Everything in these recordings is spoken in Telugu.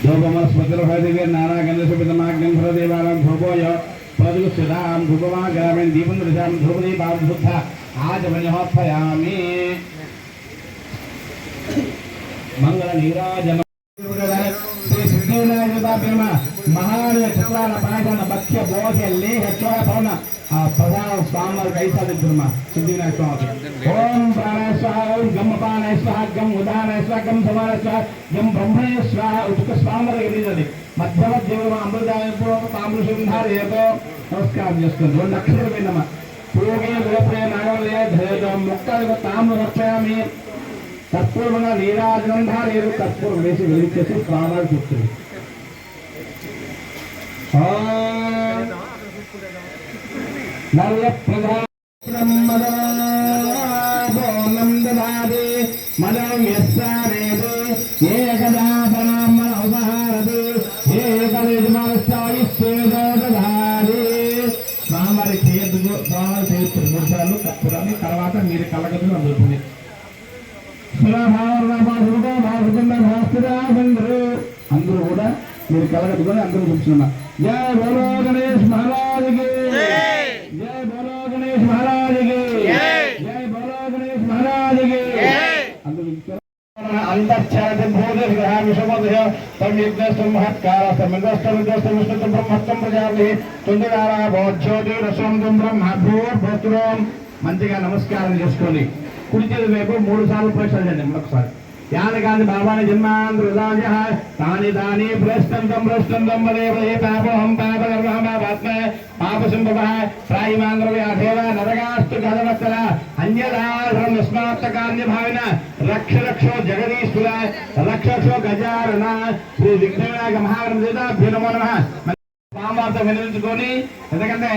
धूपमस्मृतिर्हृदिवे नारागणेशपितमाग्निं हृदेवानां धूपोय पदुस्थितां धूपमाग्रामेण दीपं दृशां धूपदीपां शुद्धा आचमनोत्थयामि मंगलनीराजन श्री सिद्धिविनायक महान चक्रान पायन भक्ष्य बोध्य लेह चोर भवन प्रधान स्वामी कैसा दिमा सिद्धिविनायक स्वामी ओम प्राणाय स्वाहा ओम गम पानाय स्वाहा गम उदानाय स्वाहा गम समानाय स्वाहा गम ब्रह्मणे स्वाहा उचक स्वामी एलिजदि मध्यम देव अमृताय पूर्व ताम्रशुंधारेतो नमस्कार చేసుకొని రెండు అక్షరాలు విన్నమ పూగే గోప్రే నాగలయ ధరేతో ముక్తాయ తామ్ర రక్షయామి తత్పూర్వంగా నీరాజనం ధారేరు తత్పూర్వం వేసి వెలిచేసి ప్రాణాలు చూస్తుంది నల్ల ప్రధానం దదాది మనం యస్సారేది ఏకదాసనం మనోసహారది ఏకదేశమాలస్తాయిస్తేదో దదాది స్వామివారి చేయొద్దు స్వామివారి చేయొచ్చు 3 సార్లు కర్పూరాన్ని తర్వాత మీరు కలగదులు అందుతుంది అందరూ కూడా మీరు కలగట్టుకొని అందరూ కూర్చున్నా జయ బోలో గణేష్ మహారాజుకి జయ బోలో గణేష్ మహారాజుకి జయ బోలో గణేష్ మహారాజుకి అందరూ మంచిగా నమస్కారం చేసుకొని కుడి చేతి వైపు 3 సార్లు ప్రశ్నలు చేయండి మరొకసారి యాదగాంధి బాబాని జన్మాంధ్రజ తాని దాని భ్రష్టంతం వదే వదే పాపహం పాపగర్భాత్మ పాపశంభవ ప్రాయిమాంధ్రవ్యాధేవ నరగాస్తు గదవత్తర అన్యదాధరం నిస్మాత్తకాన్య భావిన రక్ష రక్షో జగదీశ్వర రక్షో గజారణ శ్రీ విఘ్నవినాయక మహాగణపతి నమో నమః స్వామివారితో వినిపించుకొని ఎందుకంటే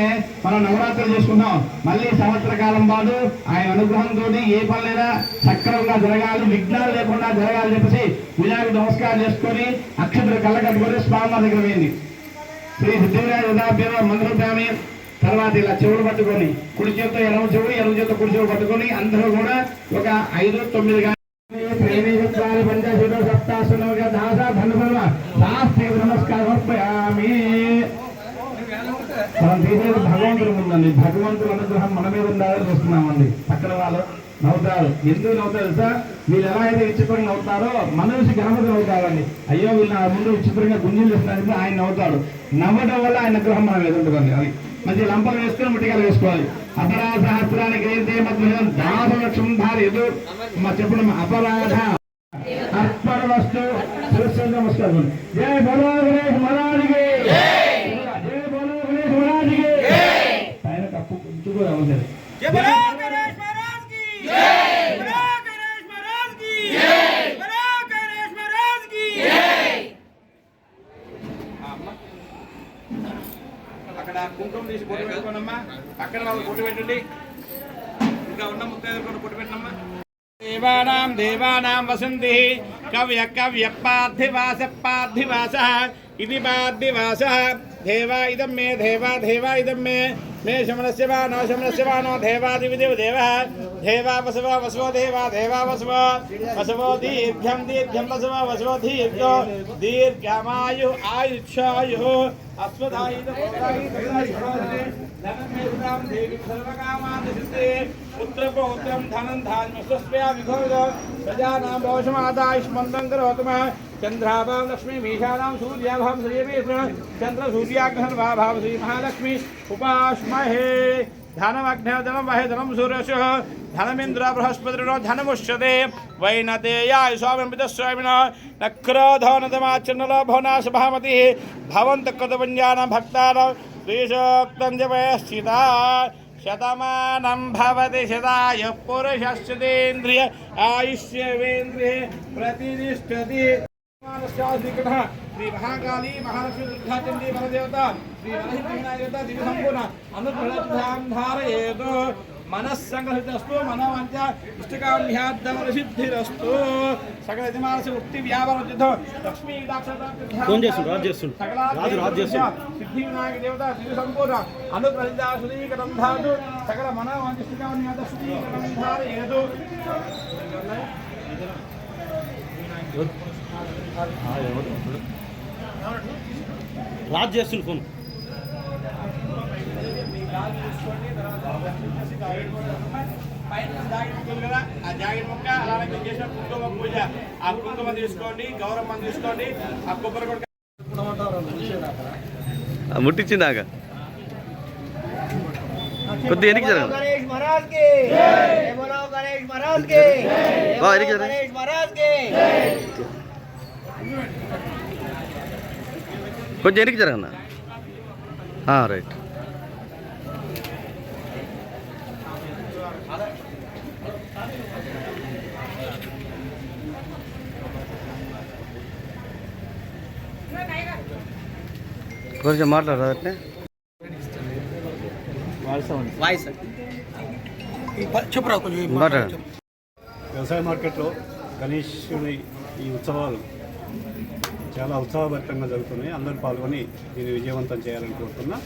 మనం నవరాత్రులు చేసుకుంటాం మళ్ళీ సంవత్సర కాలం పాటు ఆయన అనుగ్రహంతో ఏ పనులైనా సక్రమంగా జరగాలి విఘ్నాలు లేకుండా జరగాలి చెప్పేసి వినాయకుడు నమస్కారం చేసుకొని అక్షతులు కళ్ళ కట్టుకొని స్వామివారి దగ్గర వేయండి శ్రీ సిద్ధివినాయక మంత్రోద్యామి తర్వాత ఇలా చెవులు పట్టుకొని కుడి చేతితో ఎడమ చెవుడు ఎడమ చేతితో కుడి చెవుడు పట్టుకొని అందరూ కూడా ఒక 5-9 నమస్కారమర్పయామి మనం తీసేది భగవంతుడు ఉందండి భగవంతుడు అనుగ్రహం మన మీద ఉండాలని చూస్తున్నామండి పక్కన వాళ్ళు నవ్వుతారు ఎందుకు నవ్వుతారు సార్ వీళ్ళు ఎలా అయితే విచిత్రంగా నవ్వుతారో మనిషి గణపతి నవ్వుతారండి అయ్యో వీళ్ళు నా ముందు విచిత్రంగా గుంజీలు చేస్తున్నారు ఆయన నవ్వుతాడు నవ్వడం వల్ల ఆయన అనుగ్రహం మన మీద ఉంటుంది అది మంచి లంపలు వేసుకొని ముట్టికాలు వేసుకోవాలి అపరాధ సహస్రానికి అయితే మధ్యం 10 లక్షం ధారేదు మా చెప్పడం అపరాధ అర్పణ వస్తు నమస్కారం జయ బలో గణేష్ మహారాజుకి జయ బలో గణేష్ మహారాజుకి ఆయన తప్పు కొంచెం కూడా అవుతుంది అక్కడ కుంకుమ తీసి పొట్టు పెట్టుకోనమ్మా పక్కన వాళ్ళు పొట్టు పెట్టండి ఇంకా ఉన్న ముత్తైదులు కూడా పొట్టు పెట్టనమ్మా దేవానాం దేవానాం వసంతి కవ్య కవ్య పార్థివాస పార్థివాస ఇది పార్థివాస దేవా ఇదం మే దేవా దేవా ఇదం మే మే శమనస్య వానో దేవాదివిదేవ దేవ దేవా వసవ వసవో దేవా దేవా వసవ వసవో దీర్ఘం దీర్ఘం వసవ వసవో దీర్ఘో దీర్ఘమాయు ఆయుష్యాయు అశ్వదాయిత పుత్రపౌత్రం ధనం ధాన్యస్వస్మయా విఘోద ప్రజానాం భోషమాదాయుష్మంతం కరోతుమ చంద్రాభాం లక్ష్మీ మీషానాం సూర్యాభాం శ్రీయమేశ్వర చంద్ర సూర్యాగ్రహన్ భావం శ్రీ మహాలక్ష్మి ఉపాస్మహే ధనమగ్నిధనం వహే ధనం సూర్యశ ధనమింద్ర బృహస్పతిరో ధనముష్యతే వైనతేయాయ స్వామిపితస్వామిన నక్రోధోనతమాచన్నలో భవనాశ భామతి భవంత కృతపుణ్యానాం భక్తానాం శ్రీశోక్తం జపయశ్చిత శతమానం భవతి శతాయ పురుషశ్చేంద్రియ ఆయుష్యేంద్రియ ప్రతిష్టతి శ్రీ మహాకాళీ మహాలక్ష్మి దుర్గా చండీ వరదేవత శ్రీ వరహిదేవత దివ్య సంపూర్ణ అనుగ్రహం ధారయేతు మనస్సంగ్రహితస్తు మనోవంచ ఇష్టకామ్యాద్దమసిద్ధిరస్తు సకల యజమానసి వృత్తి వ్యాపారో లక్ష్మీ సిద్ధి వినాయక దేవత దివ్య సంపూర్ణ అనుగ్రహిత శుద్ధీకరం ధాతు సకల మనోవంచ ఇష్టకామ్యాద శుద్ధీకరం ధారయేతు రాజ్ చేస్తుంది ఫోన్. ఆ జాకెట్ ముక్క అలానే చేసిన కుంకుమ పూజ, ఆ కుంకుమ తీసుకోండి, గౌరవం తీసుకోండి, ఆ కొబ్బరి కొడుకు ముట్టించిందాక కొద్దిగా ఎనికి జరగదు. కొంచెం ఎనికి జరగన్నా. రైట్. కొంచెం మాట్లాడరా అట్లే. చెప్పురా కొంచెం మాట్లాడండి. వ్యవసాయ మార్కెట్లో గణేశుని ఈ ఉత్సవాలు చాలా ఉత్సాహభరితంగా జరుగుతున్నాయి. అందరూ పాల్గొని దీన్ని విజయవంతం చేయాలని కోరుతున్నా.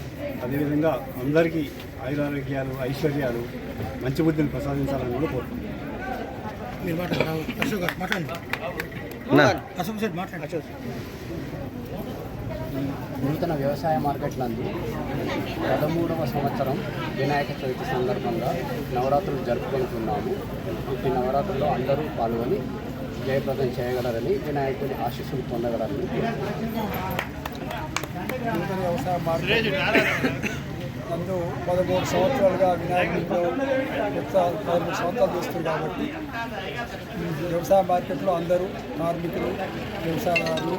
అదేవిధంగా అందరికీ ఆయురారోగ్యాలు, ఐశ్వర్యాలు, మంచి బుద్ధిని ప్రసాదించాలని కూడా కోరుతున్నాం. నూతన వ్యవసాయ మార్కెట్ నందు 13వ సంవత్సరం వినాయక చవితి సందర్భంగా నవరాత్రులు జరుపుకుంటున్నాము. ఈ నవరాత్రుల్లో అందరూ పాల్గొని జయప్రదం చేయగలరని, వినాయకుడి ఆశీస్సులు పొందగలరని. నూతన వ్యవసాయ మార్కెట్ నందు 13 సంవత్సరాలుగా వినాయకుడితో 13 సంవత్సరాలు చేస్తుంది కాబట్టి వ్యవసాయ మార్కెట్లో అందరూ కార్మికులు, వ్యవసాయదారులు,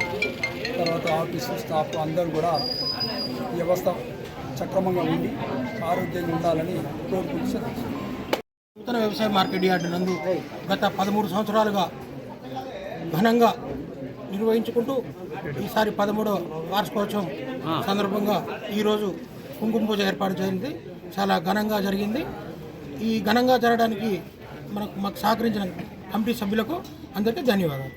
తర్వాత ఆఫీసు స్టాఫ్ అందరూ కూడా వ్యవస్థ సక్రమంగా ఉండి ఆరోగ్యంగా ఉండాలని కోరుకుంటున్నాను. నూతన వ్యవసాయ మార్కెట్ యార్డు నందు గత 13 సంవత్సరాలుగా ఘనంగా నిర్వహించుకుంటూ ఈసారి 13వ వార్షికోత్సవం సందర్భంగా ఈరోజు కుంకుమ పూజ ఏర్పాటు చేయింది. చాలా ఘనంగా జరిగింది. ఈ ఘనంగా జరగడానికి మాకు సహకరించిన కమిటీ సభ్యులకు అందరికీ ధన్యవాదాలు.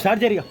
స్టార్ట్ జరిగా.